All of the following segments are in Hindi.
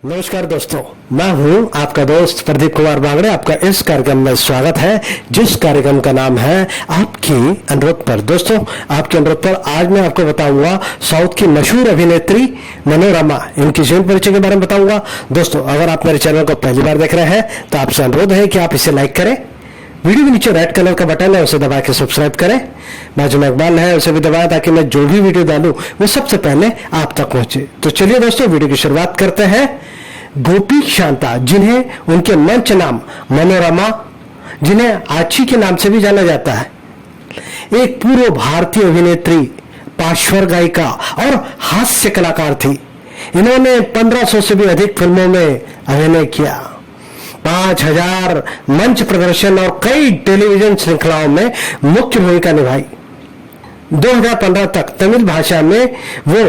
नमस्कार दोस्तों, मैं हूं आपका दोस्त प्रदीप कुमार बांगड़े। आपका इस कार्यक्रम में स्वागत है, जिस कार्यक्रम का नाम है आपकी अनुरोध पर। दोस्तों, आपके अनुरोध पर आज मैं आपको बताऊंगा साउथ की मशहूर अभिनेत्री मनोरमा, इनकी जीवन परिचय के बारे में बताऊंगा। दोस्तों, अगर आप मेरे चैनल को पहली बार देख रहे हैं तो आपसे अनुरोध है कि आप इसे लाइक करें, वीडियो के नीचे रेड कलर का बटन है उसे दबा के सब्सक्राइब करें, बाजू में एक बेल है उसे भी दबाएं ताकि मैं जो भी वीडियो डालूं वो सबसे पहले आप तक पहुंचे। तो चलिए दोस्तों, वीडियो की शुरुआत करते हैं। गोपी शांता, जिन्हें उनके मंच नाम मनोरमा, जिन्हें आची के नाम से भी जाना जाता है, एक पूर्व भारतीय अभिनेत्री, पार्श्व गायिका और हास्य कलाकार थी। इन्होंने 1500 से भी अधिक फिल्मों में अभिनय किया, 5000 मंच प्रदर्शन और कई टेलीविजन श्रृंखलाओं में मुख्य भूमिका निभाई। 2015 तक तमिल भाषा में वो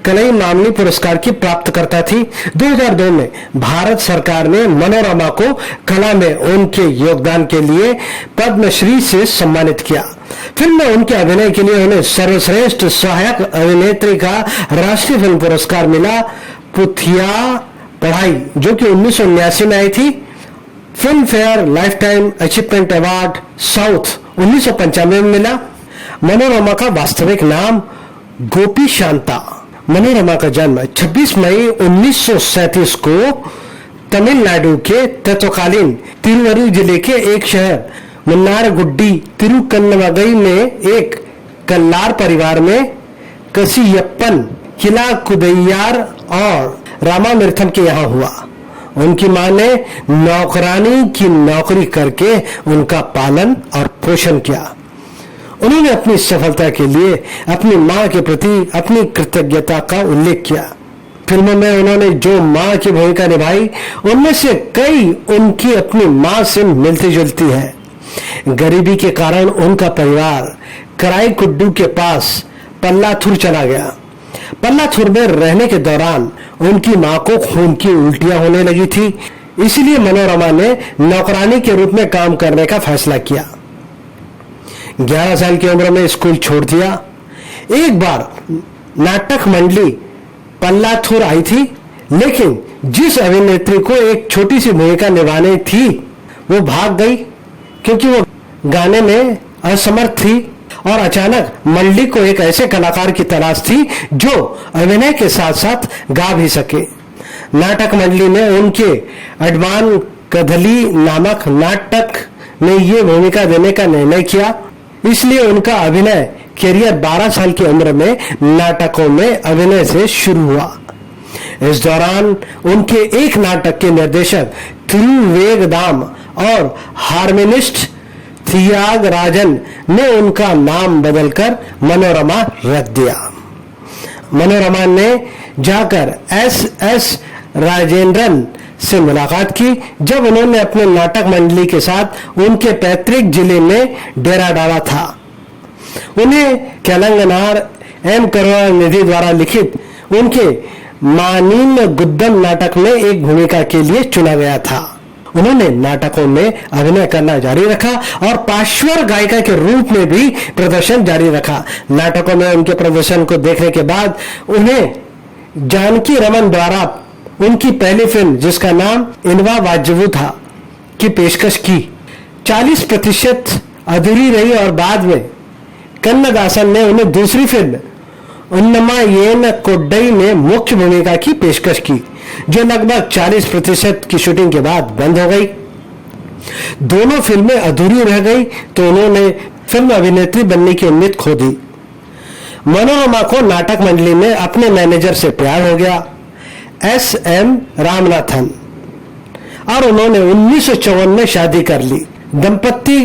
कलई मामनी पुरस्कार की प्राप्तकर्ता थी। 2002 में भारत सरकार ने मनोरमा को कला में उनके योगदान के लिए पद्मश्री से सम्मानित किया। फिल्म में उनके अभिनय के लिए उन्हें सर्वश्रेष्ठ सहायक अभिनेत्री का राष्ट्रीय फिल्म पुरस्कार मिला। पुथिया पढ़ाई, जो कि 1979 में आई थी। Film fair life time achievement award south 1995 में मिला। मनोरमा का वास्तविक नाम गोपी शांता। मनोरमा का जन्म 26 मई 1937 को तमिलनाडु के तत्कालीन तिरुवरूर जिले के एक शहर मुन्नारगुड्डी तिरुकन्नमगई में एक कल्लार परिवार में कसियप्पन किला कुदैयार और रामामिर्थम के यहाँ हुआ। उनकी मां ने नौकरानी की नौकरी करके उनका पालन और पोषण किया। उन्होंने अपनी सफलता के लिए अपनी मां के प्रति अपनी कृतज्ञता का उल्लेख किया। फिल्मों में उन्होंने जो मां की भूमिका निभाई उनमें से कई उनकी अपनी मां से मिलती जुलती है। गरीबी के कारण उनका परिवार कराईकुड्डू के पास पल्लाथुर चला गया। पल्लाथुर में रहने के दौरान उनकी मां को खून की उल्टियां होने लगी थी, इसलिए मनोरमा ने नौकरानी के रूप में काम करने का फैसला किया। 11 साल की उम्र में स्कूल छोड़ दिया। एक बार नाटक मंडली पल्लाथुर आई थी, लेकिन जिस अभिनेत्री को एक छोटी सी भूमिका निभानी थी वो भाग गई क्योंकि वो गाने में असमर्थ थी और अचानक मंडली को एक ऐसे कलाकार की तलाश थी जो अभिनय के साथ साथ गा भी सके। नाटक मंडली ने उनके अडवान कदली नामक नाटक में ये भूमिका देने का निर्णय किया, इसलिए उनका अभिनय कैरियर 12 साल की उम्र में नाटकों में अभिनय से शुरू हुआ। इस दौरान उनके एक नाटक के निर्देशक थिरुवेगदाम और हार्मोनिस्ट थियागराजन ने उनका नाम बदलकर मनोरमा रख दिया। मनोरमा ने जाकर एस राजेंद्रन से मुलाकात की जब उन्होंने अपने नाटक मंडली के साथ उनके पैतृक जिले में डेरा डाला था। उन्हें तेलंगानार एम करुणानिधि द्वारा लिखित उनके मानिम गुद्दम नाटक में एक भूमिका के लिए चुना गया था। उन्होंने नाटकों में अभिनय करना जारी रखा और पार्श्व गायिका के रूप में भी प्रदर्शन जारी रखा। नाटकों में उनके प्रदर्शन को देखने के बाद उन्हें जानकी रमन द्वारा उनकी पहली फिल्म, जिसका नाम इनवा वाजवू था, की पेशकश की। 40% अधूरी रही और बाद में कन्नदासन ने उन्हें दूसरी फिल्म उन्नमा येन कोड्डई में मुख्य भूमिका की पेशकश की, जो लगभग 40% की शूटिंग के बाद बंद हो गई। दोनों फिल्में अधूरी रह गई तो उन्होंने फिल्म अभिनेत्री बनने की उम्मीद खो दी। मनोरमा को नाटक मंडली में अपने मैनेजर से प्यार हो गया, एस.एम. रामनाथन, और उन्होंने 1954 में शादी कर ली। दंपति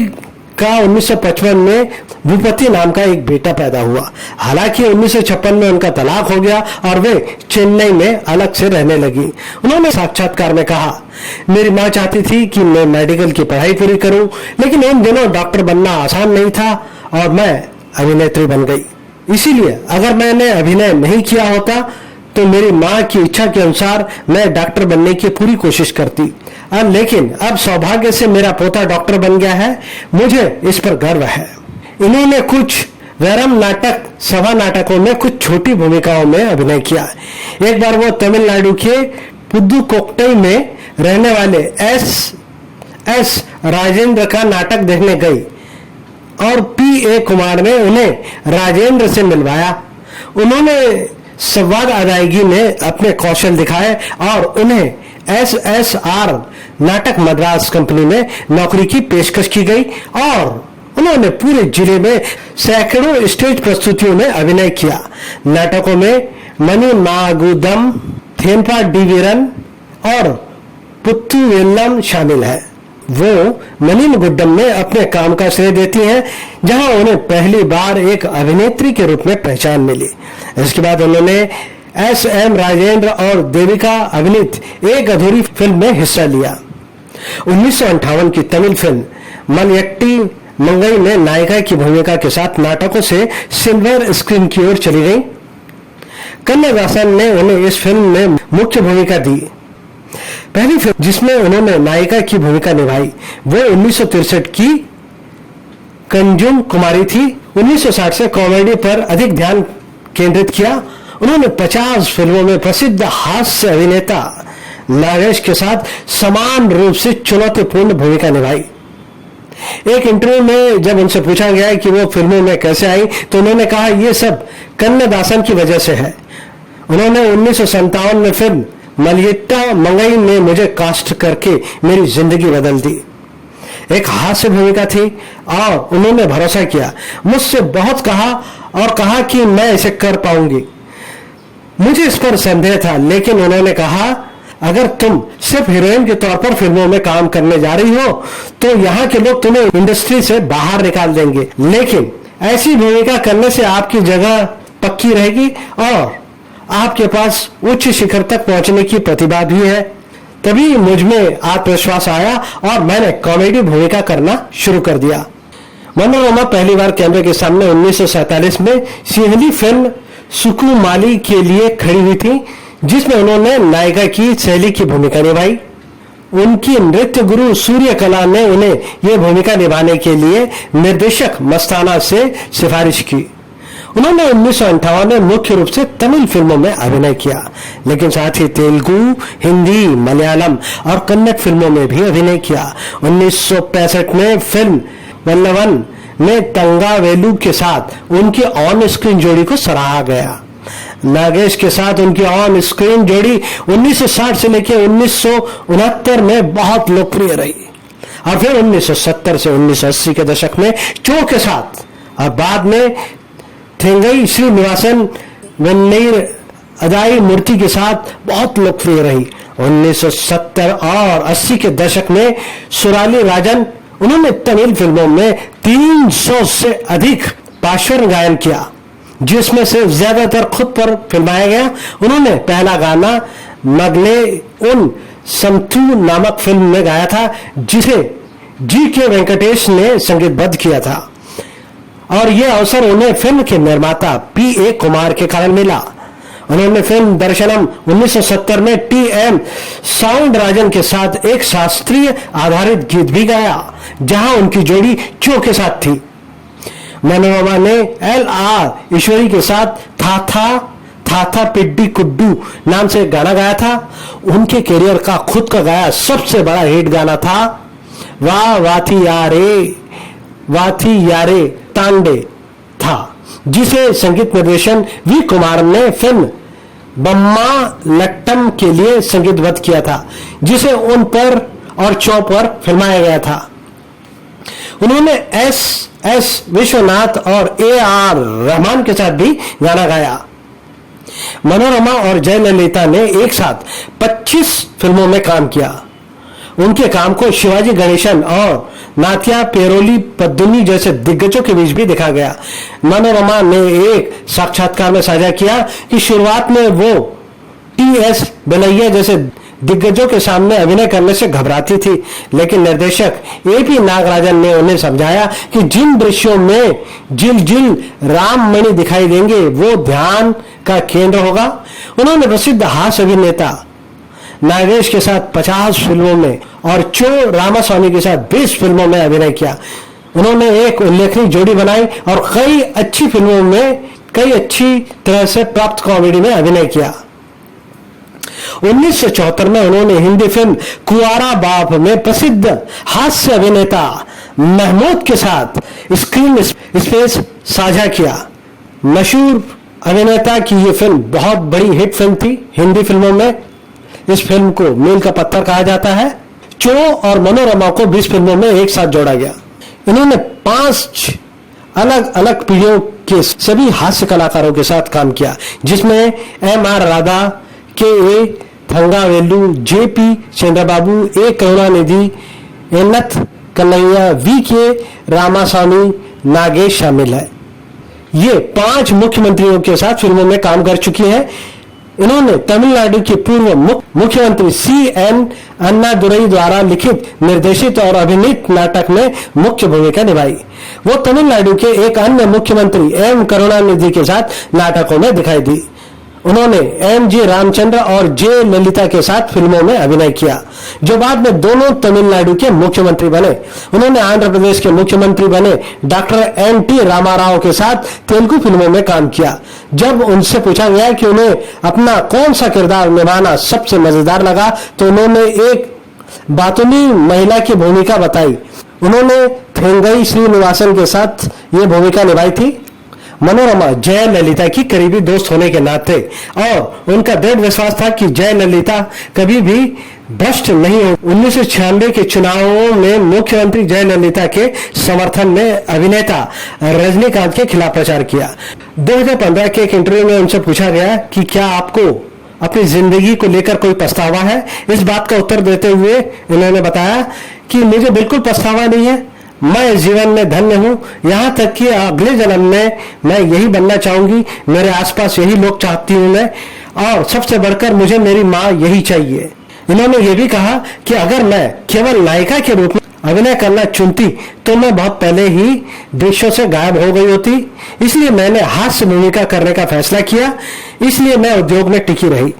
का 1955 में भूपति नाम का एक बेटा पैदा हुआ। हालांकि 1956 में उनका तलाक हो गया और वे चेन्नई में अलग से रहने लगी। उन्होंने साक्षात्कार में कहा, मेरी मां चाहती थी कि मैं मेडिकल की पढ़ाई पूरी करूं, लेकिन उन दिनों डॉक्टर बनना आसान नहीं था और मैं अभिनेत्री बन गई। इसीलिए अगर मैंने अभिनय नहीं किया होता तो मेरी मां की इच्छा के अनुसार मैं डॉक्टर बनने की पूरी कोशिश करती। लेकिन अब सौभाग्य से मेरा पोता डॉक्टर बन गया है, मुझे इस पर गर्व है। इन्होंने कुछ वैरम नाटक, सभा नाटकों में कुछ छोटी भूमिकाओं में अभिनय किया। एक बार वो तमिलनाडु के पुदुकोट्टई में रहने वाले एस राजेंद्र का नाटक देखने गई और पी.ए. कुमार ने उन्हें राजेंद्र से मिलवाया। उन्होंने संवाद अदायगी में अपने कौशल दिखाए और उन्हें SSR नाटक मद्रास कंपनी में नौकरी की पेशकश की गई और उन्होंने पूरे जिले में सैकड़ों स्टेज प्रस्तुतियों में अभिनय किया। नाटकों में मणि मागुदम, थेनपा डीवीरन और पुत्तुवेल्लम शामिल है। वो मणि गुड्डम में अपने काम का श्रेय देती हैं, जहां उन्हें पहली बार एक अभिनेत्री के रूप में पहचान मिली। इसके बाद उन्होंने S.M. राजेंद्र और देविका अभिनीत एक अधूरी फिल्म में हिस्सा लिया। 1958 की तमिल फिल्म मलयट्टी मंगई में नायिका की भूमिका के साथ नाटकों से सिल्वर स्क्रीन की ओर चली गई। कन्नदासन ने उन्हें इस फिल्म में मुख्य भूमिका दी। पहली फिल्म जिसमें उन्होंने नायिका की भूमिका निभाई वो 1963 की कंजुम कुमारी थी। 1960 से कॉमेडी पर अधिक ध्यान केंद्रित किया। उन्होंने 50 फिल्मों में प्रसिद्ध हास्य अभिनेता नागेश के साथ समान रूप से चुनौतीपूर्ण भूमिका निभाई। एक इंटरव्यू में जब उनसे पूछा गया कि वो फिल्मों में कैसे आई तो उन्होंने कहा ये सब कन्नदासन की वजह से है। उन्होंने 1957 में फिल्म मलयट्टा मंगई में मुझे कास्ट करके मेरी जिंदगी बदल दी। एक हास्य भूमिका थी और उन्होंने भरोसा किया, मुझसे बहुत कहा और कहा कि मैं इसे कर पाऊंगी। मुझे इस पर संदेह था, लेकिन उन्होंने कहा अगर तुम सिर्फ हीरोइन के तौर पर फिल्मों में काम करने जा रही हो तो यहाँ के लोग तुम्हें इंडस्ट्री से बाहर निकाल देंगे, लेकिन ऐसी भूमिका करने से आपकी जगह पक्की रहेगी और आपके पास उच्च शिखर तक पहुंचने की प्रतिभा भी है। तभी मुझ में आत्मविश्वास आया और मैंने कॉमेडी भूमिका करना शुरू कर दिया। मनोरमा पहली बार कैमरे के सामने 1947 में सिंहली फिल्म सुकुमाली के लिए खड़ी हुई थी, जिसमें उन्होंने नायिका की सहेली की भूमिका निभाई। उनकी नृत्य गुरु सूर्यकला ने उन्हें यह भूमिका निभाने के लिए निर्देशक मस्ताना से सिफारिश की। उन्होंने 1958 में मुख्य रूप से तमिल फिल्मों में अभिनय किया, लेकिन साथ ही तेलुगु, हिंदी, मलयालम और कन्नड़ फिल्मों में भी अभिनय किया। 1965 में फिल्म वल्लवन में तंगावेलु के साथ उनकी ऑन स्क्रीन जोड़ी को सराहा गया। नागेश के साथ उनकी ऑन स्क्रीन जोड़ी 1960 से लेकर 1969 में बहुत लोकप्रिय रही और फिर 1970 से 1980 के दशक में चो के साथ और बाद में थेंगई श्रीनिवासन वेन्नईर अदाई मूर्ति के साथ बहुत लोकप्रिय रही। 1970 और 80 के दशक में सुराली राजन, उन्होंने तमिल फिल्मों में 300 से अधिक पार्श्व गायन किया, जिसमें से ज्यादातर खुद पर फिल्माया गया। उन्होंने पहला गाना मगले उन समथू नामक फिल्म में गाया था, जिसे G.K. वेंकटेश ने संगीतबद्ध किया था और यह अवसर उन्हें फिल्म के निर्माता P.A. कुमार के कारण मिला। उन्होंने फिल्म दर्शनम 1970 में T.M. साउंडराजन के साथ एक शास्त्रीय आधारित गीत भी गाया, जहां उनकी जोड़ी चो के साथ थी। मनोरमा ने L.R. ईश्वरी के साथ था पिड्डी कुड्डू नाम से गाना गाया था। उनके करियर का खुद का गाया सबसे बड़ा हिट गाना था वाह वाथी यारे तांडे था, जिसे संगीत निर्देशन वी कुमार ने फिल्म बम्मा लट्टम के लिए संगीतबद्ध किया था, जिसे उन पर और चौ पर फिल्माया गया था। उन्होंने एस विश्वनाथ और A.R. रहमान के साथ भी गाना गाया। मनोरमा और जयललिता ने एक साथ 25 फिल्मों में काम किया। उनके काम को शिवाजी गणेशन और नात्या पेरोली पद्दुनी जैसे दिग्गजों के बीच भी देखा गया। मनोरमा ने एक साक्षात्कार में साझा किया कि शुरुआत में वो T.S. बेलैया जैसे दिग्गजों के सामने अभिनय करने से घबराती थी, लेकिन निर्देशक A.P. नागराजन ने उन्हें समझाया कि जिन दृश्यों में जिल राममणि दिखाई देंगे वो ध्यान का केंद्र होगा। उन्होंने प्रसिद्ध हास्य अभिनेता नागेश के साथ 50 फिल्मों में और चो रामास्वामी के साथ 20 फिल्मों में अभिनय किया। उन्होंने एक उल्लेखनीय जोड़ी बनाई और कई अच्छी फिल्मों में कई अच्छी तरह से प्राप्त कॉमेडी में अभिनय किया। 1974 में उन्होंने हिंदी फिल्म कुंवारा बाप में प्रसिद्ध हास्य अभिनेता महमूद के साथ स्क्रीन स्पेस साझा किया। मशहूर अभिनेता की ये फिल्म बहुत बड़ी हिट फिल्म थी हिंदी फिल्मों में। इस फिल्म को मील का पत्थर कहा जाता है। चो और मनोरमा को 20 फिल्मों में एक साथ जोड़ा गया। इन्होंने 5 अलग अलग पीढ़ियों के सभी हास्य कलाकारों के साथ काम किया, जिसमें M.R. Radha, K.A. Thangavelu, J.P. Chandrababu, A. Karunanidhi, एन्नथ Kanhaiya, V.K. Ramaswamy, Nagesh शामिल है। ये 5 मुख्यमंत्रियों के साथ फिल्मों में काम कर चुकी हैं। इन्होंने तमिलनाडु के पूर्व मुख्यमंत्री C.N. अन्नादुरई द्वारा लिखित, निर्देशित और अभिनीत नाटक में मुख्य भूमिका निभाई। वो तमिलनाडु के एक अन्य मुख्यमंत्री M. करुणानिधि के साथ नाटकों में दिखाई दी। उन्होंने M.G. रामचंद्र और J. ललिता के साथ फिल्मों में अभिनय किया, जो बाद में दोनों तमिलनाडु के मुख्यमंत्री बने। उन्होंने आंध्र प्रदेश के मुख्यमंत्री बने डॉक्टर N.T. रामाराव के साथ तेलुगु फिल्मों में काम किया। जब उनसे पूछा गया कि उन्हें अपना कौन सा किरदार निभाना सबसे मजेदार लगा, तो उन्होंने एक बातुनी महिला की भूमिका बताई। उन्होंने थेंगई श्रीनिवासन के साथ ये भूमिका निभाई थी। मनोरमा जयललिता की करीबी दोस्त होने के नाते और उनका दृढ़ विश्वास था कि जयललिता कभी भी भ्रष्ट नहीं हो। 1996 के चुनावों में मुख्यमंत्री जयललिता के समर्थन में अभिनेता रजनीकांत के खिलाफ प्रचार किया। 2015 के एक इंटरव्यू में उनसे पूछा गया कि क्या आपको अपनी जिंदगी को लेकर कोई पछतावा है। इस बात का उत्तर देते हुए इन्होंने बताया कि मुझे बिल्कुल पछतावा नहीं है, मैं इस जीवन में धन्य हूँ, यहाँ तक कि अगले जन्म में मैं यही बनना चाहूंगी, मेरे आसपास यही लोग चाहती हूँ मैं, और सबसे बढ़कर मुझे मेरी माँ यही चाहिए। इन्होंने ये भी कहा कि अगर मैं केवल नायिका के रूप में अभिनय करना चुनती तो मैं बहुत पहले ही दृश्यों से गायब हो गई होती, इसलिए मैंने हास्य भूमिका करने का फैसला किया, इसलिए मैं उद्योग में टिकी रही।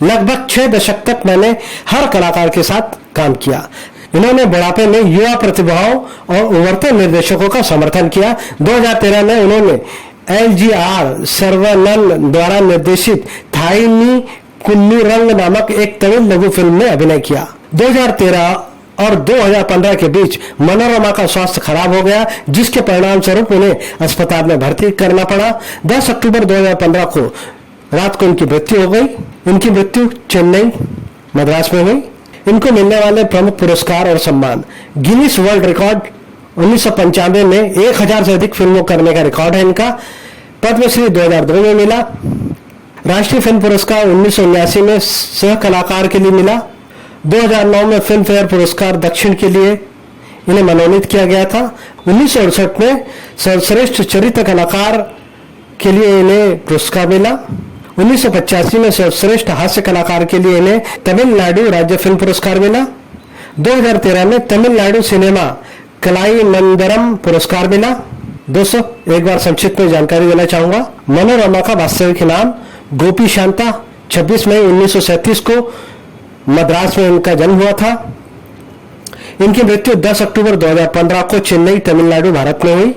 लगभग 6 दशक तक मैंने हर कलाकार के साथ काम किया। इन्होंने बुढ़ापे में युवा प्रतिभाओं और उभरते निर्देशकों का समर्थन किया। 2013 में उन्होंने LGR सर्वनन द्वारा निर्देशित थाईनी कुन्नूरंग नामक एक तमिल लघु फिल्म में अभिनय किया। 2013 और 2015 के बीच मनोरमा का स्वास्थ्य खराब हो गया, जिसके परिणाम स्वरूप उन्हें अस्पताल में भर्ती करना पड़ा। 10 अक्टूबर 2015 को रात को इनकी मृत्यु हो गई। इनकी मृत्यु चेन्नई, मद्रास में हुई। इनको मिलने वाले प्रमुख पुरस्कार और सम्मान: गिनीज वर्ल्ड रिकॉर्ड 1995 में 1000 से अधिक फिल्मों करने का रिकॉर्ड है इनका। पद्मश्री 2002 में मिला। राष्ट्रीय फिल्म पुरस्कार 1979 में सह कलाकार के लिए मिला। 2009 में फिल्म फेयर पुरस्कार दक्षिण के लिए इन्हें मनोनीत किया गया था। 1968 में सर्वश्रेष्ठ चरित्र कलाकार के लिए इन्हें पुरस्कार मिला। 1985 में सर्वश्रेष्ठ हास्य कलाकार के लिए इन्हें तमिलनाडु राज्य फिल्म पुरस्कार मिला। 2013 में तमिलनाडु सिनेमा कलाईमंदरम पुरस्कार मिला। दोस्तों, एक बार संक्षिप्त में जानकारी देना चाहूंगा। मनोरमा का वास्तविक नाम गोपी शांता, 26 मई 1937 को मद्रास में इनका जन्म हुआ था। इनकी मृत्यु 10 अक्टूबर 2015 को चेन्नई, तमिलनाडु, भारत में हुई।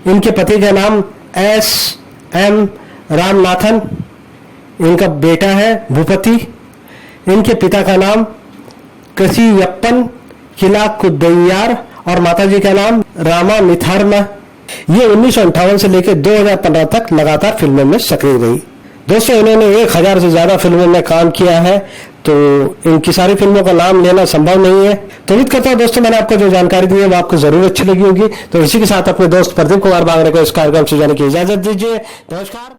इनके पति का नाम S.M. रामनाथन, इनका बेटा है भूपति। इनके पिता का नाम कसियप्पन किला कुदैयार और माताजी का नाम रामा मिथारमा। ये 1958 से लेकर 2015 तक लगातार फिल्मों में सक्रिय रही। दोस्तों, इन्होंने 1000 से ज्यादा फिल्मों में काम किया है, तो इनकी सारी फिल्मों का नाम लेना संभव नहीं है। तो उम्मीद करता हूं दोस्तों, मैंने आपको जो जानकारी दी है वो आपको जरूर अच्छी लगी होगी। तो इसी के साथ अपने दोस्त प्रदीप कुमार बांगड़े को इस कार्यक्रम से जाने की इजाजत दीजिए। नमस्कार।